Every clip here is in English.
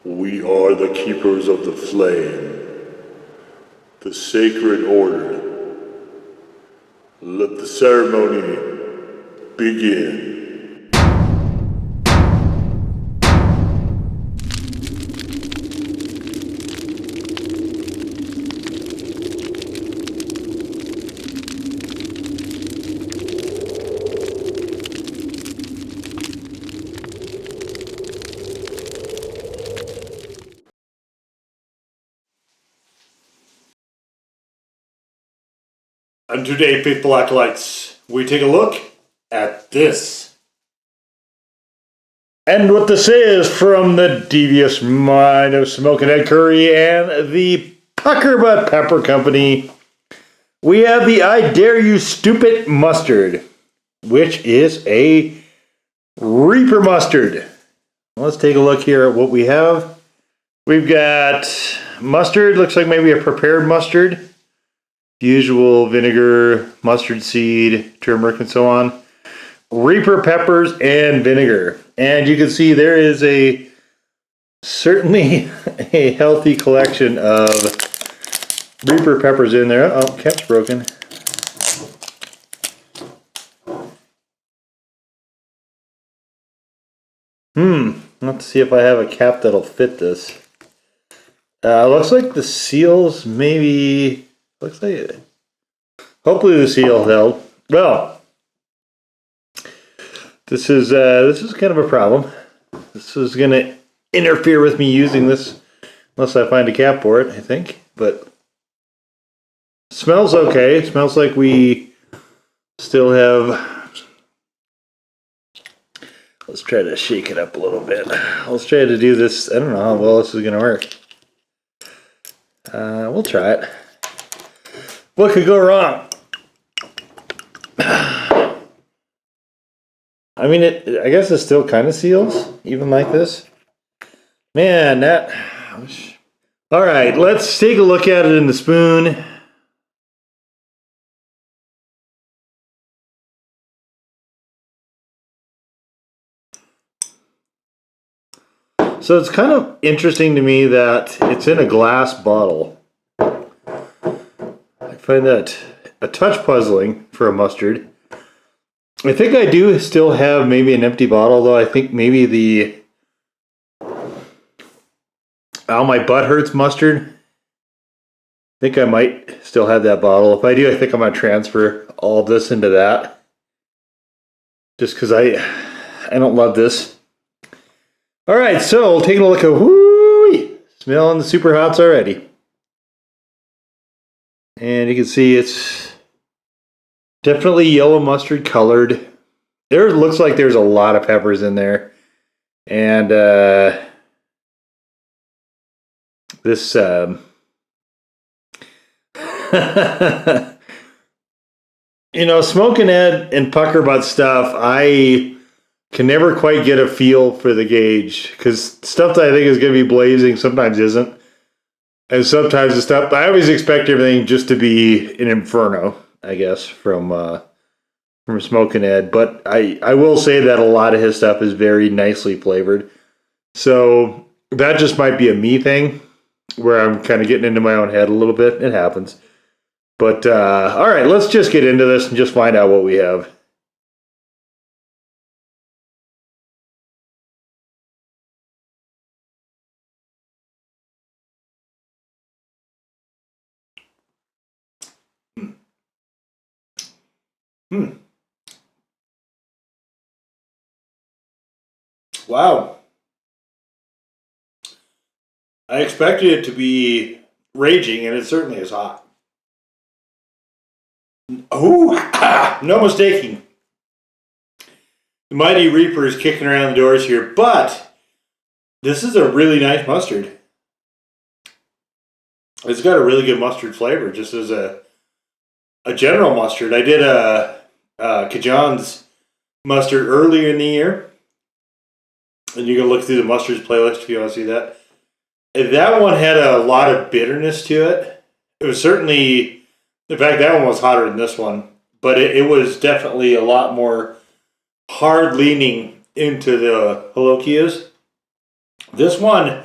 We are the keepers of the flame, the sacred order. Let the ceremony begin. And today, faithful acolytes, we take a look at this. And what this is from the devious mind of Smoking Head Curry and the Puckerbutt Pepper Company, we have the I Dare You Stupit mustard, which is a Reaper mustard. Let's take a look here at what we have. We've got mustard, looks like maybe a prepared mustard. Usual vinegar, mustard seed, turmeric, and so on. Reaper peppers and vinegar. And you can see there is certainly a healthy collection of Reaper peppers in there. Oh, cap's broken. Let's see if I have a cap that'll fit this. Looks like the seals maybe... Looks like it. Hopefully the seal held. Well, this is kind of a problem. This is going to interfere with me using this unless I find a cap for it, I think. But smells okay. It smells like we still have... Let's try to shake it up a little bit. Let's try to do this. I don't know how well this is going to work. We'll try it. What could go wrong? I mean, I guess it still kind of seals, even like this. Man, that... All right, let's take a look at it in the spoon. So it's kind of interesting to me that it's in a glass bottle. I find that a touch puzzling for a mustard. I think I do still have maybe an empty bottle, though. I think maybe the Ow My Butt Hurts mustard. I think I might still have that bottle. If I do, I think I'm going to transfer all of this into that. Just because I don't love this. Alright, so taking a look at... Whoo! Smelling the super hots already. And you can see it's definitely yellow mustard colored. There looks like there's a lot of peppers in there. And this you know, Smoking Head and Puckerbutt stuff, I can never quite get a feel for the gauge, because stuff that I think is going to be blazing sometimes isn't. And sometimes the stuff, I always expect everything just to be an inferno, I guess, from Smoking Head. But I will say that a lot of his stuff is very nicely flavored. So that just might be a me thing, where I'm kind of getting into my own head a little bit. It happens. But, all right, let's just get into this and just find out what we have. Wow. I expected it to be raging, and it certainly is hot. Oh, no mistaking. The Mighty Reaper is kicking around the doors here, but this is a really nice mustard. It's got a really good mustard flavor, just as a general mustard. I did a Cajon's mustard earlier in the year, and you can look through the mustards playlist if you want to see that. And that one had a lot of bitterness to it. It was certainly, in fact, that one was hotter than this one, but it was definitely a lot more hard leaning into the Holokias. This one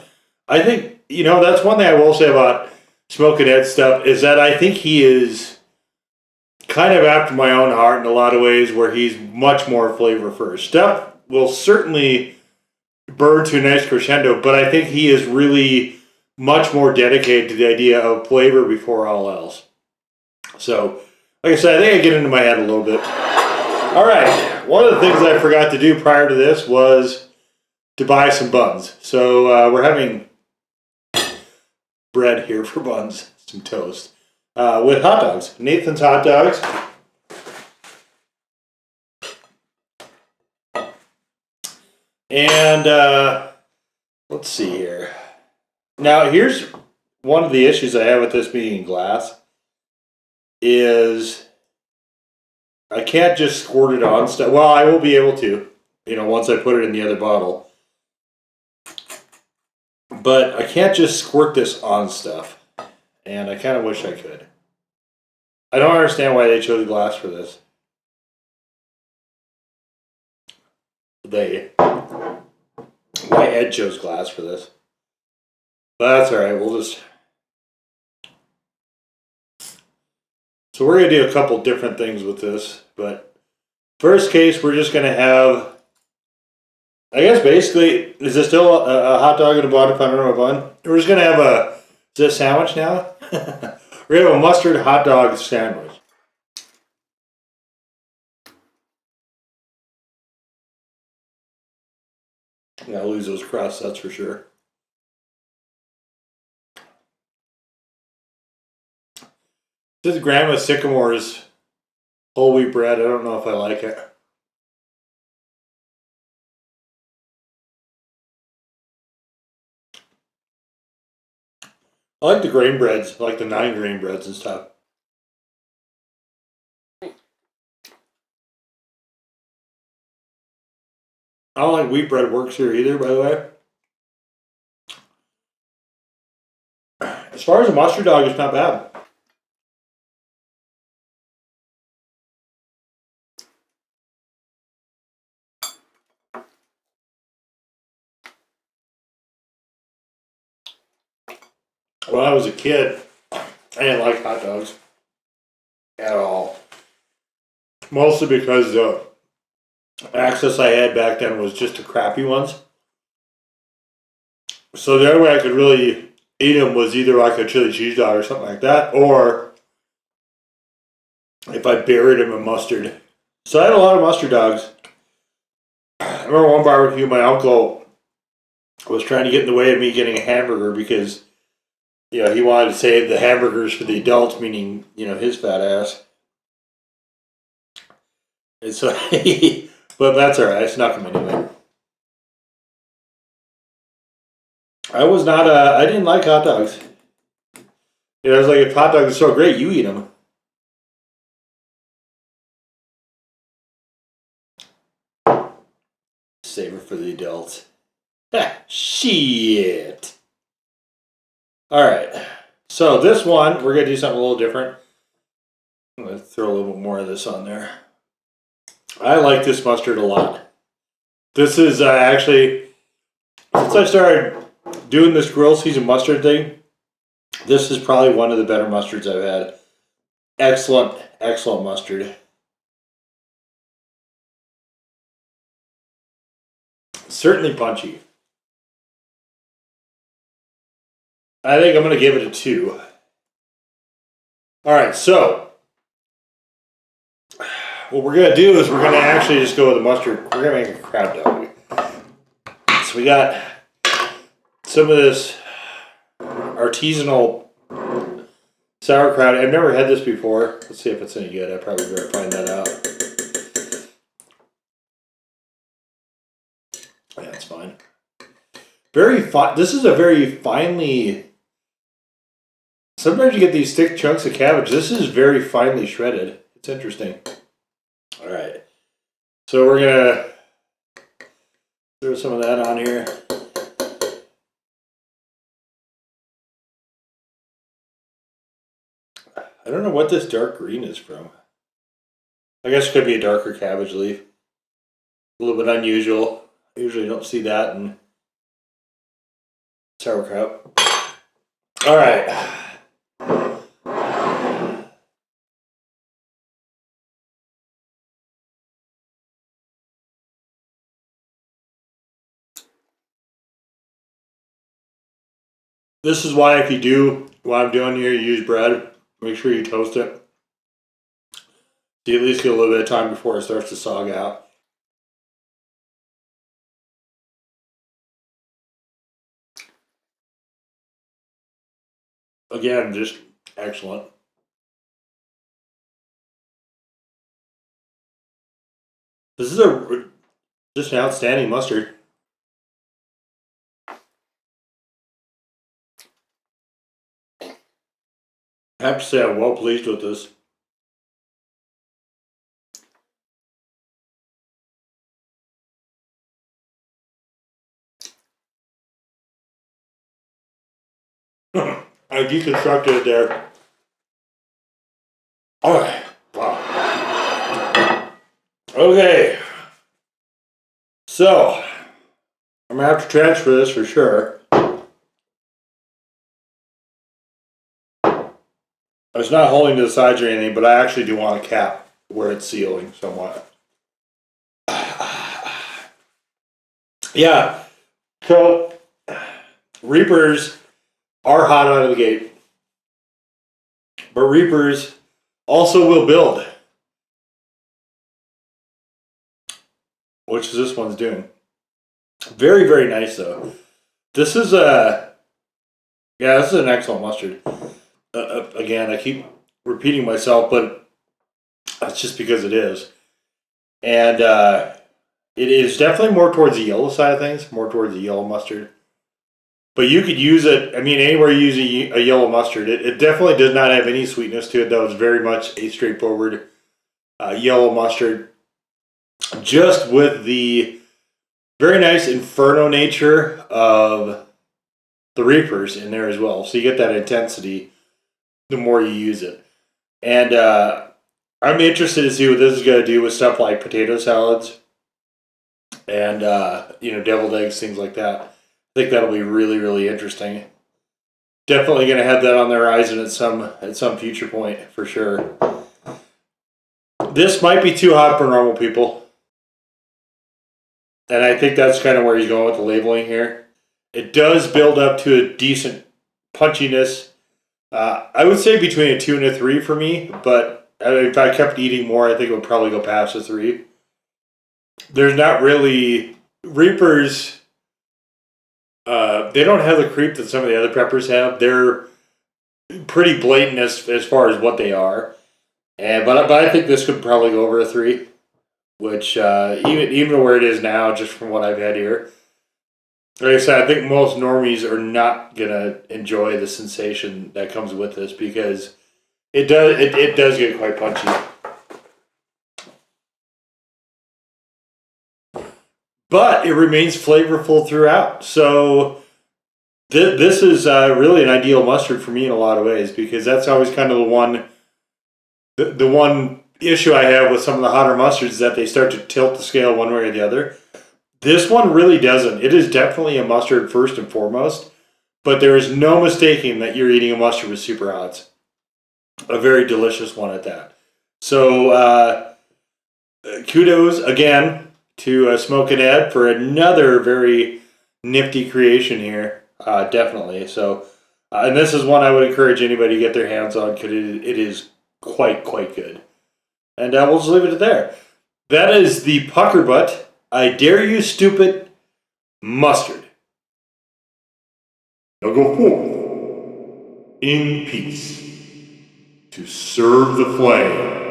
I think, that's one thing I will say about Smoking Ed stuff is that I think he is kind of after my own heart in a lot of ways, where he's much more flavor first. Stuff will certainly burn to a nice crescendo, but I think he is really much more dedicated to the idea of flavor before all else. So, like I said, I think I get into my head a little bit. All right, one of the things I forgot to do prior to this was to buy some buns. So we're having bread here for buns, some toast, with hot dogs. Nathan's Hot Dogs. And let's see here. Now, here's one of the issues I have with this being in glass is I can't just squirt it on stuff. Well, I will be able to, once I put it in the other bottle. But I can't just squirt this on stuff. And I kind of wish I could. I don't understand why they chose glass for this. Why Ed chose glass for this. But that's alright, we'll just... So we're going to do a couple different things with this, but first case we're just going to have, I guess basically, is this still a hot dog in a bun if I don't know a bun? We're just going to have is it a sandwich now? We're going to have a mustard hot dog sandwich. Yeah, I'll lose those crusts, that's for sure. This is Grandma Sycamore's whole wheat bread. I don't know if I like it. I like the grain breads, I like the 9 grain breads and stuff. I don't like wheat bread works here either, by the way. As far as a mustard dog, it's not bad. When I was a kid, I didn't like hot dogs at all. Mostly because the access I had back then was just the crappy ones. So the only way I could really eat them was either like a chili cheese dog or something like that, or if I buried them in mustard. So I had a lot of mustard dogs. I remember one barbecue, my uncle was trying to get in the way of me getting a hamburger because, he wanted to save the hamburgers for the adults, meaning, his fat ass. And so, but that's alright, I snuck him anyway. I didn't like hot dogs. I was like, if hot dogs are so great, you eat them. Save it for the adults. Shit. Alright. So this one, we're going to do something a little different. I'm going to throw a little bit more of this on there. I like this mustard a lot. This is actually, since I started doing this grill season mustard thing, this is probably one of the better mustards I've had. Excellent, excellent mustard. Certainly punchy. I think I'm going to give it a 2. Alright, so what we're going to do is we're going to actually just go with the mustard. We're going to make a kraut dog. So we got some of this artisanal sauerkraut. I've never had this before. Let's see if it's any good. I probably better find that out. Yeah, it's fine. Very fine. This is a very finely... Sometimes you get these thick chunks of cabbage. This is very finely shredded. It's interesting. Alright. So we're going to throw some of that on here. I don't know what this dark green is from. I guess it could be a darker cabbage leaf. A little bit unusual. I usually don't see that in sauerkraut. All right. This is why if you do what I'm doing here, you use bread, make sure you toast it. You at least get a little bit of time before it starts to sog out. Again, just excellent. This is just an outstanding mustard. I have to say I'm well pleased with this. I deconstructed it there. Oh, wow. Okay. So, I'm going to have to transfer this for sure. It's not holding to the sides or anything, but I actually do want a cap where it's sealing somewhat. Yeah. So, Reapers are hot out of the gate. But Reapers also will build. Which is this one's doing. Very, very nice though. This is this is an excellent mustard. Again, I keep repeating myself, but that's just because it is. And it is definitely more towards the yellow side of things, more towards the yellow mustard. But you could use it, I mean, anywhere you use a yellow mustard. It definitely does not have any sweetness to it, though. It's very much a straightforward yellow mustard. Just with the very nice inferno nature of the Reapers in there as well. So you get that intensity the more you use it. And I'm interested to see what this is going to do with stuff like potato salads and, deviled eggs, things like that. I think that'll be really, really interesting. Definitely going to have that on the horizon at some future point, for sure. This might be too hot for normal people. And I think that's kind of where he's going with the labeling here. It does build up to a decent punchiness. I would say between a 2 and a 3 for me, but if I kept eating more, I think it would probably go past a 3. There's not really... Reapers, they don't have the creep that some of the other peppers have. They're pretty blatant as far as what they are. But I think this could probably go over a 3, which even where it is now, just from what I've had here, like I said, I think most normies are not gonna enjoy the sensation that comes with this because it does get quite punchy. But it remains flavorful throughout. So this is really an ideal mustard for me in a lot of ways, because that's always kind of the one issue I have with some of the hotter mustards is that they start to tilt the scale one way or the other. This one really doesn't. It is definitely a mustard first and foremost, but there is no mistaking that you're eating a mustard with super hots. A very delicious one at that. So kudos again to Smokin' Ed for another very nifty creation here. Definitely. So, and this is one I would encourage anybody to get their hands on because it is quite good. And we'll just leave it at there. That is the Puckerbutt I Dare You Stupid mustard. Now go forth in peace to serve the flame.